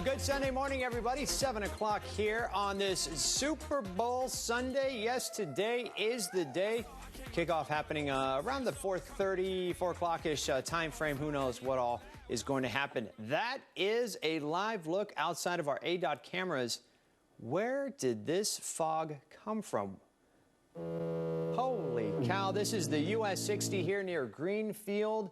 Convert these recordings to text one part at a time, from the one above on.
Good Sunday morning, everybody. 7 o'clock here on this Super Bowl Sunday. Yes, today is the day. Kickoff happening around the 4:30, 4 o'clock-ish time frame. Who knows what all is going to happen. That is a live look outside of our ADOT cameras. Where did this fog come from? Holy cow, this is the US 60 here near Greenfield.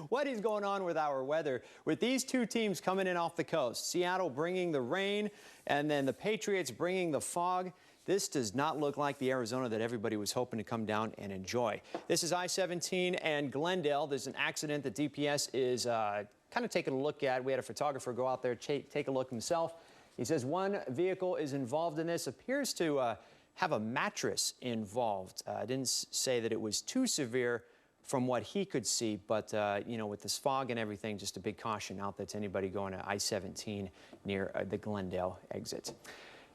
What is going on with our weather? With these two teams coming in off the coast, Seattle bringing the rain and then the Patriots bringing the fog, this does not look like the Arizona that everybody was hoping to come down and enjoy. This is I-17 and Glendale. There's an accident that DPS is kind of taking a look at. We had a photographer go out there, take a look himself. He says one vehicle is involved in this, appears to have a mattress involved. Didn't say that it was too severe from what he could see, but you know, with this fog and everything, just a big caution out there to anybody going to I-17 near the Glendale exit.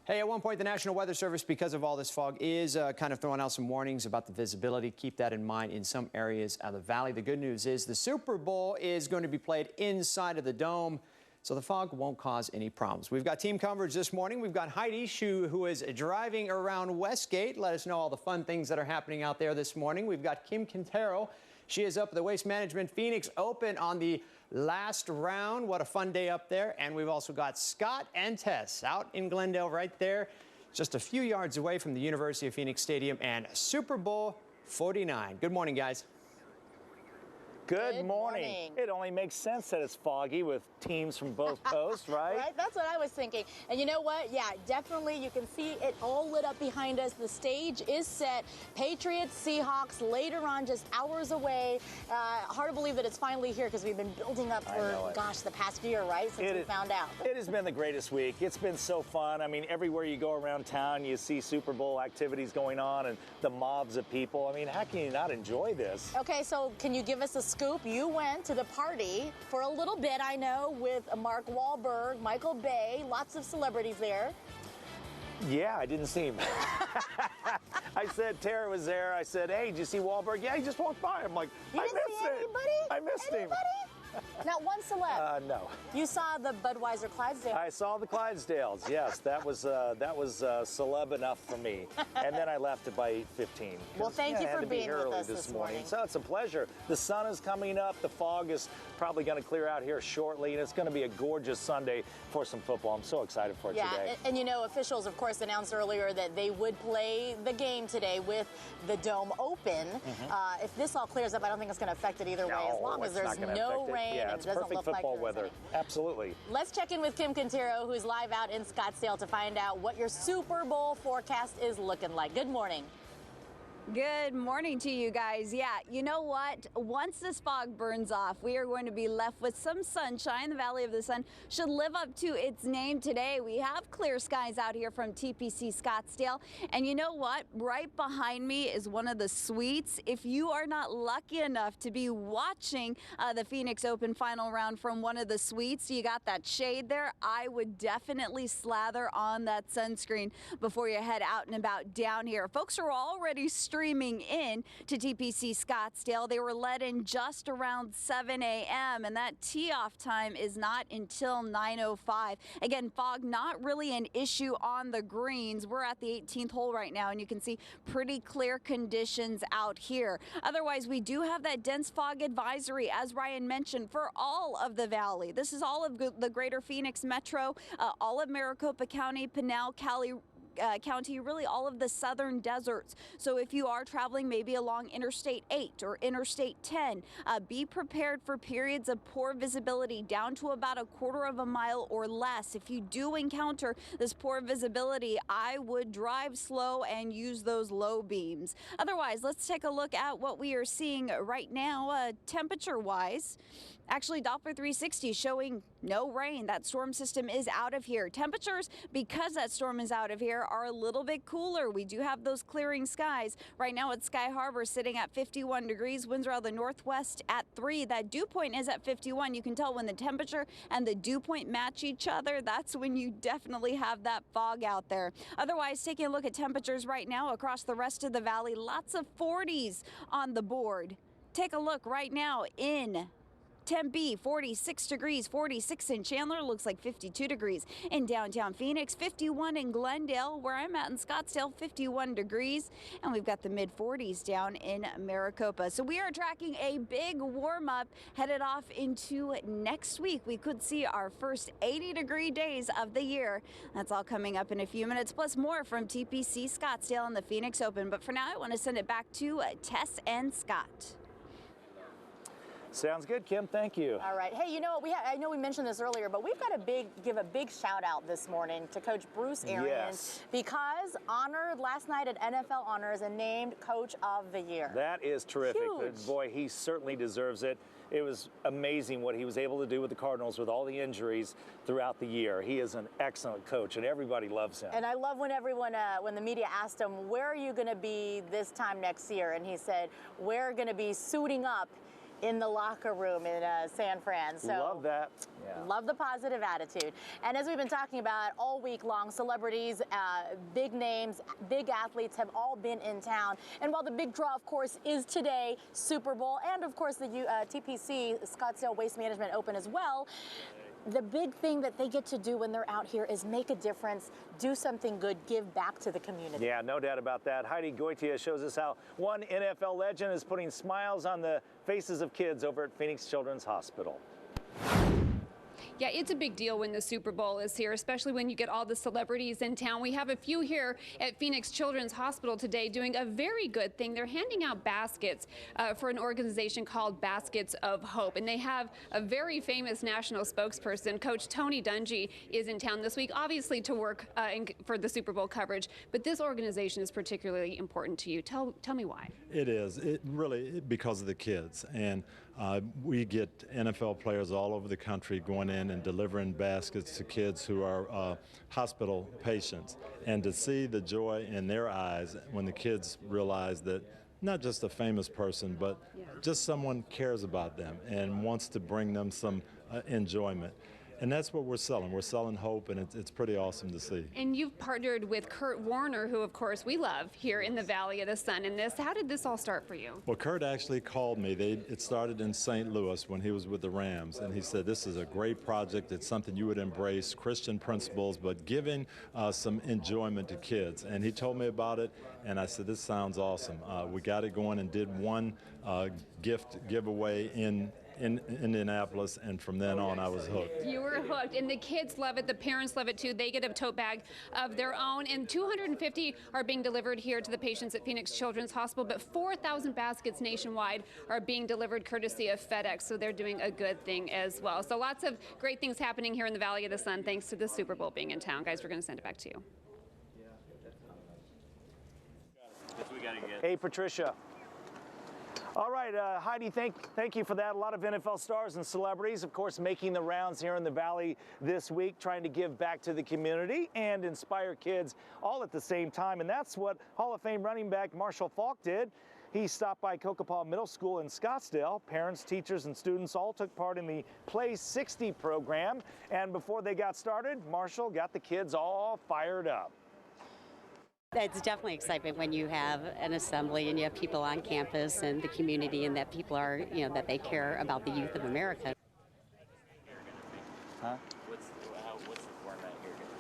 Hey, at one point, the National Weather Service, because of all this fog, is kind of throwing out some warnings about the visibility. Keep that in mind in some areas of the valley. The good news is the Super Bowl is going to be played inside of the dome, so the fog won't cause any problems. We've got team coverage this morning. We've got Heidi Shu, who is driving around Westgate. Let us know all the fun things that are happening out there this morning. We've got Kim Quintero. She is up at the Waste Management Phoenix Open on the last round. What a fun day up there. And we've also got Scott and Tess out in Glendale right there, just a few yards away from the University of Phoenix Stadium and Super Bowl 49. Good morning, guys. Good morning. It only makes sense that it's foggy with teams from both coasts, right? Right, that's what I was thinking. And you know what? Yeah, definitely. You can see it all lit up behind us. The stage is set. Patriots, Seahawks later on, just hours away. Hard to believe that it's finally here because we've been building up for, gosh, the past year, right? Since we found out. It has been the greatest week. It's been so fun. I mean, everywhere you go around town, you see Super Bowl activities going on and the mobs of people. I mean, how can you not enjoy this? Okay, so can you give us a scoop? You went to the party for a little bit, I know, with Mark Wahlberg, Michael Bay, lots of celebrities there. Yeah, I didn't see him. I said, Tara was there. I said, hey, did you see Wahlberg? Yeah, he just walked by. I'm like, I missed him. I missed him. Not one celeb. No. You saw the Budweiser Clydesdale. I saw the Clydesdales. Yes, that was celeb enough for me. And then I left it by 8:15. Well, thank you for being with us this morning. So it's a pleasure. The sun is coming up. The fog is probably going to clear out here shortly, and it's going to be a gorgeous Sunday for some football. I'm so excited for it today. And you know, officials, of course, announced earlier that they would play the game today with the dome open. If this all clears up, I don't think it's going to affect it either way, as long as there's no rain. Yeah, it's perfect football weather. Absolutely. Let's check in with Kim Quintero, who's live out in Scottsdale, to find out what your Super Bowl forecast is looking like. Good morning. Good morning to you guys. Yeah, you know what? Once this fog burns off, we are going to be left with some sunshine. The Valley of the Sun should live up to its name today. We have clear skies out here from TPC Scottsdale. And you know what? Right behind me is one of the suites. If you are not lucky enough to be watching the Phoenix Open final round from one of the suites, you got that shade there, I would definitely slather on that sunscreen before you head out and about down here. Folks are already streaming in to TPC Scottsdale. They were let in just around 7 a.m. and that tee-off time is not until 9:05. Again, fog not really an issue on the greens. We're at the 18th hole right now, and you can see pretty clear conditions out here. Otherwise, we do have that dense fog advisory, as Ryan mentioned, for all of the valley. This is all of the greater Phoenix metro, all of Maricopa County, Pinal, County, really all of the southern deserts. So if you are traveling maybe along Interstate 8 or Interstate 10, be prepared for periods of poor visibility down to about a quarter of a mile or less. If you do encounter this poor visibility, I would drive slow and use those low beams. Otherwise, let's take a look at what we are seeing right now temperature-wise. Actually, Doppler 360 showing no rain. That storm system is out of here. Temperatures, because that storm is out of here, are a little bit cooler. We do have those clearing skies. Right now at Sky Harbor sitting at 51 degrees. Winds are out of the northwest at 3. That dew point is at 51. You can tell when the temperature and the dew point match each other, that's when you definitely have that fog out there. Otherwise, taking a look at temperatures right now across the rest of the valley, lots of 40s on the board. Take a look right now in Tempe, 46 degrees, 46 in Chandler, looks like 52 degrees in downtown Phoenix, 51 in Glendale, where I'm at in Scottsdale, 51 degrees, and we've got the mid-40s down in Maricopa. So we are tracking a big warm-up headed off into next week. We could see our first 80-degree days of the year. That's all coming up in a few minutes, plus more from TPC Scottsdale and the Phoenix Open. But for now, I want to send it back to Tess and Scott. Sounds good, Kim. Thank you. All right. Hey, you know what? I know we mentioned this earlier, but we've got to give a big shout out this morning to Coach Bruce Arians, because honored last night at NFL Honors and named Coach of the Year. That is terrific. Huge. Boy, he certainly deserves it. It was amazing what he was able to do with the Cardinals with all the injuries throughout the year. He is an excellent coach, and everybody loves him. And I love when everyone, when the media asked him, where are you going to be this time next year? And he said, we're going to be suiting up in the locker room in San Fran. So love that. Yeah. Love the positive attitude. And as we've been talking about all week long, celebrities, big names, big athletes have all been in town. And while the big draw, of course, is today, Super Bowl, and of course the TPC Scottsdale Waste Management Open as well, the big thing that they get to do when they're out here is make a difference, do something good, give back to the community. Yeah, no doubt about that. Heidi Goitia shows us how one NFL legend is putting smiles on the faces of kids over at Phoenix Children's Hospital. Yeah, it's a big deal when the Super Bowl is here, especially when you get all the celebrities in town. We have a few here at Phoenix Children's Hospital today doing a very good thing. They're handing out baskets for an organization called Baskets of Hope. And they have a very famous national spokesperson. Coach Tony Dungy is in town this week, obviously to work for the Super Bowl coverage. But this organization is particularly important to you. Tell me why. It is. It really, because of the kids. And we get NFL players all over the country going in and delivering baskets to kids who are hospital patients. And to see the joy in their eyes when the kids realize that not just a famous person, but just someone cares about them and wants to bring them some enjoyment. And that's what we're selling. We're selling hope, and it's pretty awesome to see. And you've partnered with Kurt Warner, who, of course, we love here in the Valley of the Sun. And how did this all start for you? Well, Kurt actually called me. It started in St. Louis when he was with the Rams, and he said, this is a great project. It's something you would embrace, Christian principles, but giving some enjoyment to kids. And he told me about it, and I said, this sounds awesome. We got it going and did one gift giveaway in Indianapolis, and from then on I was hooked. You were hooked, and the kids love it. The parents love it too. They get a tote bag of their own, and 250 are being delivered here to the patients at Phoenix Children's Hospital, but 4,000 baskets nationwide are being delivered courtesy of FedEx, so they're doing a good thing as well. So lots of great things happening here in the Valley of the Sun thanks to the Super Bowl being in town. Guys, we're going to send it back to you. Hey, Patricia. All right, Heidi, thank you for that. A lot of NFL stars and celebrities, of course, making the rounds here in the Valley this week, trying to give back to the community and inspire kids all at the same time. And that's what Hall of Fame running back Marshall Faulk did. He stopped by Kokopah Middle School in Scottsdale. Parents, teachers, and students all took part in the Play 60 program. And before they got started, Marshall got the kids all fired up. It's definitely excitement when you have an assembly and you have people on campus and the community, and that people are, that they care about the youth of America. What's the format here going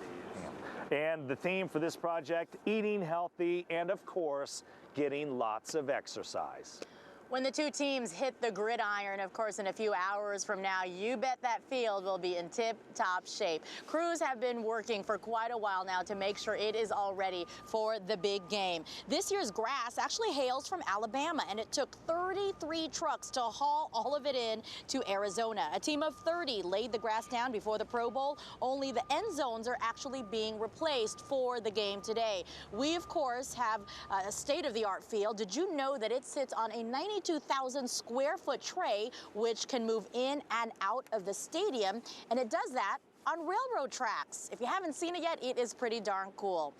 to be? And the theme for this project, eating healthy and, of course, getting lots of exercise. When the two teams hit the gridiron, of course, in a few hours from now, you bet that field will be in tip-top shape. Crews have been working for quite a while now to make sure it is all ready for the big game. This year's grass actually hails from Alabama, and it took 33 trucks to haul all of it in to Arizona. A team of 30 laid the grass down before the Pro Bowl. Only the end zones are actually being replaced for the game today. We, of course, have a state-of-the-art field. Did you know that it sits on a 92,000 square foot tray, which can move in and out of the stadium, and it does that on railroad tracks. If you haven't seen it yet, it is pretty darn cool.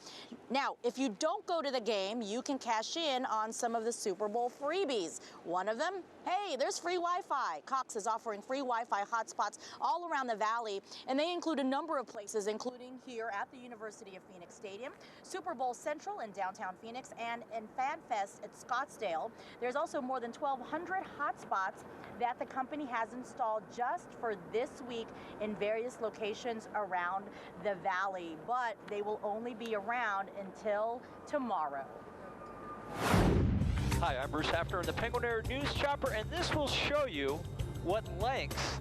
Now, if you don't go to the game, you can cash in on some of the Super Bowl freebies. One of them, hey, there's free Wi-Fi. Cox is offering free Wi-Fi hotspots all around the valley, and they include a number of places, including here at the University of Phoenix Stadium, Super Bowl Central in downtown Phoenix, and in FanFest at Scottsdale. There's also more than 1,200 hotspots that the company has installed just for this week in various locations around the valley, but they will only be around until tomorrow. Hi, I'm Bruce Hafner in the Penguin Air News Chopper, and this will show you what lengths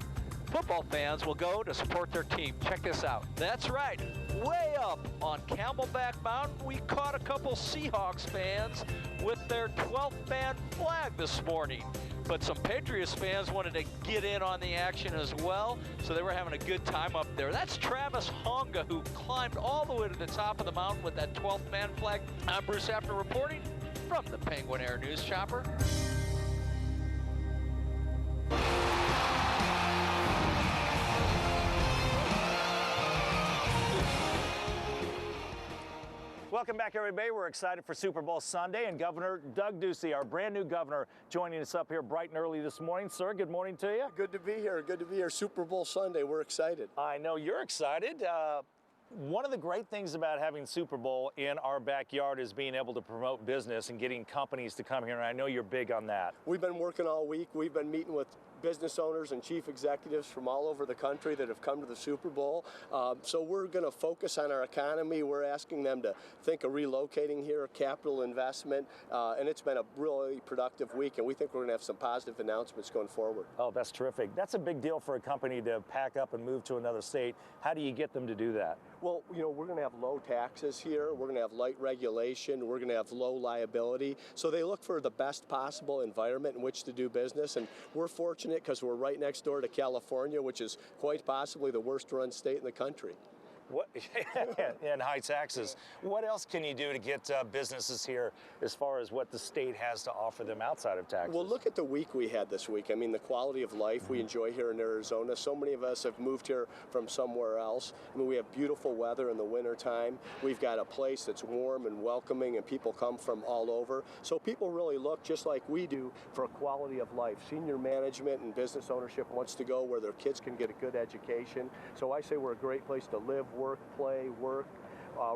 football fans will go to support their team. Check this out. That's right, way up on Camelback Mountain, we caught a couple Seahawks fans with their 12th man flag this morning. But some Patriots fans wanted to get in on the action as well, so they were having a good time up there. That's Travis Honga, who climbed all the way to the top of the mountain with that 12th man flag. I'm Bruce Hafner reporting from the Penguin Air News Chopper. Welcome back, everybody. We're excited for Super Bowl Sunday, and Governor Doug Ducey, our brand new governor, joining us up here bright and early this morning. Sir, good morning to you. Good to be here. Good to be here. Super Bowl Sunday. We're excited. I know you're excited. One of the great things about having Super Bowl in our backyard is being able to promote business and getting companies to come here, and I know you're big on that. We've been working all week. We've been meeting with business owners and chief executives from all over the country that have come to the Super Bowl. So we're going to focus on our economy. We're asking them to think of relocating here, capital investment, and it's been a really productive week, and we think we're going to have some positive announcements going forward. Oh, that's terrific. That's a big deal for a company to pack up and move to another state. How do you get them to do that? Well, you know, we're going to have low taxes here. We're going to have light regulation. We're going to have low liability. So they look for the best possible environment in which to do business, and we're fortunate because we're right next door to California, which is quite possibly the worst run state in the country. What, and high taxes. What else can you do to get businesses here as far as what the state has to offer them outside of taxes? Well, look at the week we had this week. I mean, the quality of life we enjoy here in Arizona. So many of us have moved here from somewhere else. I mean, we have beautiful weather in the wintertime. We've got a place that's warm and welcoming, and people come from all over. So people really look, just like we do, for a quality of life. Senior management and business ownership wants to go where their kids can get a good education. So I say we're a great place to live, work, play,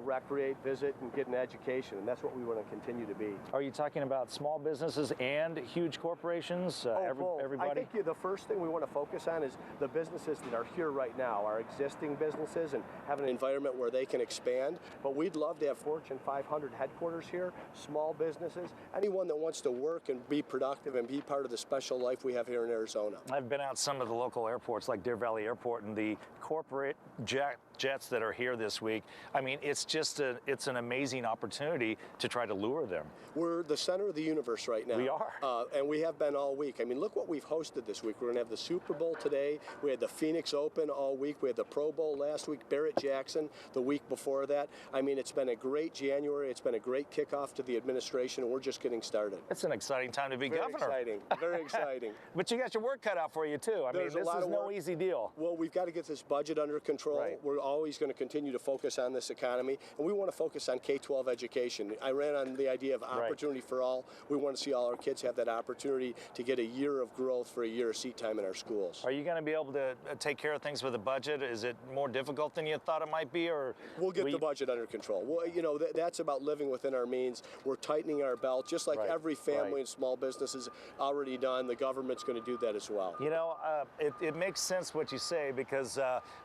recreate, visit, and get an education, and that's what we want to continue to be. Are you talking about small businesses and huge corporations? Everybody? I think the first thing we want to focus on is the businesses that are here right now, our existing businesses, and have an environment where they can expand. But we'd love to have Fortune 500 headquarters here, small businesses, anyone that wants to work and be productive and be part of the special life we have here in Arizona. I've been out some of the local airports like Deer Valley Airport, and the corporate jets that are here this week. I mean, it's just it's an amazing opportunity to try to lure them. We're the center of the universe right now. We are. And we have been all week. I mean, look what we've hosted this week. We're going to have the Super Bowl today. We had the Phoenix Open all week. We had the Pro Bowl last week, Barrett Jackson the week before that. I mean, it's been a great January. It's been a great kickoff to the administration, and we're just getting started. It's an exciting time to be governor. Very exciting. Very exciting. But you got your work cut out for you, too. I mean, this is no easy deal. Well, we've got to get this budget under control. Right. We're always going to continue to focus on this economy, and we want to focus on K-12 education. I ran on the idea of opportunity for all. We want to see all our kids have that opportunity to get a year of growth for a year of seat time in our schools. Are you going to be able to take care of things with the budget? Is it more difficult than you thought it might be, or we'll get the budget under control? Well, you know, that's about living within our means. We're tightening our belt, just like every family and small business has already done. The government's going to do that as well. You know, it makes sense what you say, because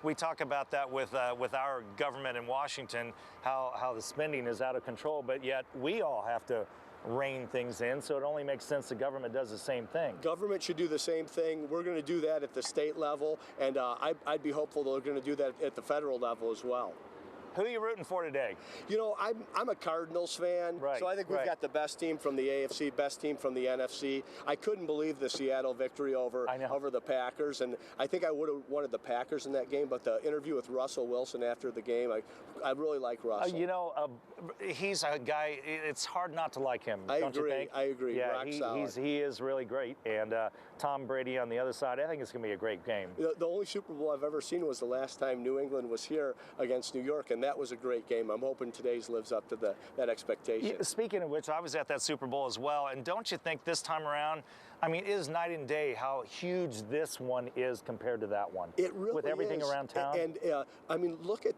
we talk about that with our government in Washington, how the spending is out of control, but yet we all have to rein things in, so it only makes sense the government does the same thing. Government should do the same thing. We're going to do that at the state level, and I'd be hopeful they're going to do that at the federal level as well. Who are you rooting for today? You know, I'm a Cardinals fan, so I think we've got the best team from the AFC, best teim from the NFC. I couldn't believe the Seattle victory over the Packers, and I think I would have wanted the Packers in that game, but the interview with Russell Wilson after the game, I really like Russell. You know, he's a guy, it's hard not to like him, don't you think? I agree. Yeah, he is really great, and Tom Brady on the other side, I think it's going to be a great game. The only Super Bowl I've ever seen was the last time New England was here against New York, and that was a great game. I'm hoping today's lives up to that expectation. Speaking of which, I was at that Super Bowl as well, and don't you think this time around, I mean, it is night and day how huge this one is compared to that one. It really with everything is. around town. And I mean, look at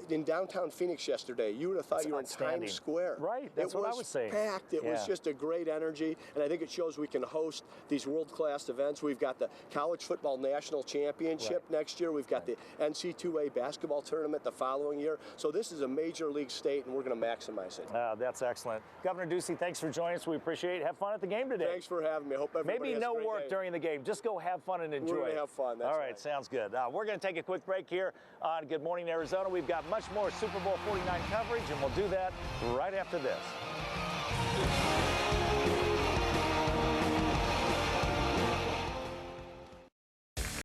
in downtown Phoenix yesterday. You would have thought you were in Times Square. Right. That's what I was saying. Packed. It was just a great energy, and I think it shows we can host these world-class events. We've got the College Football National Championship next year. We've got the NC2A basketball tournament the following year. So this is a major league state, and we're going to maximize it. That's excellent. Governor Ducey, thanks for joining us. We appreciate it. Have fun at the game today. Thanks for having me. I hope everybody Maybe has no a great work day. during the game. Just go have fun and enjoy We're going it. to have fun. That's All right, sounds good. We're going to take a quick break here on Good Morning Arizona. We've got much more Super Bowl 49 coverage, and we'll do that right after this.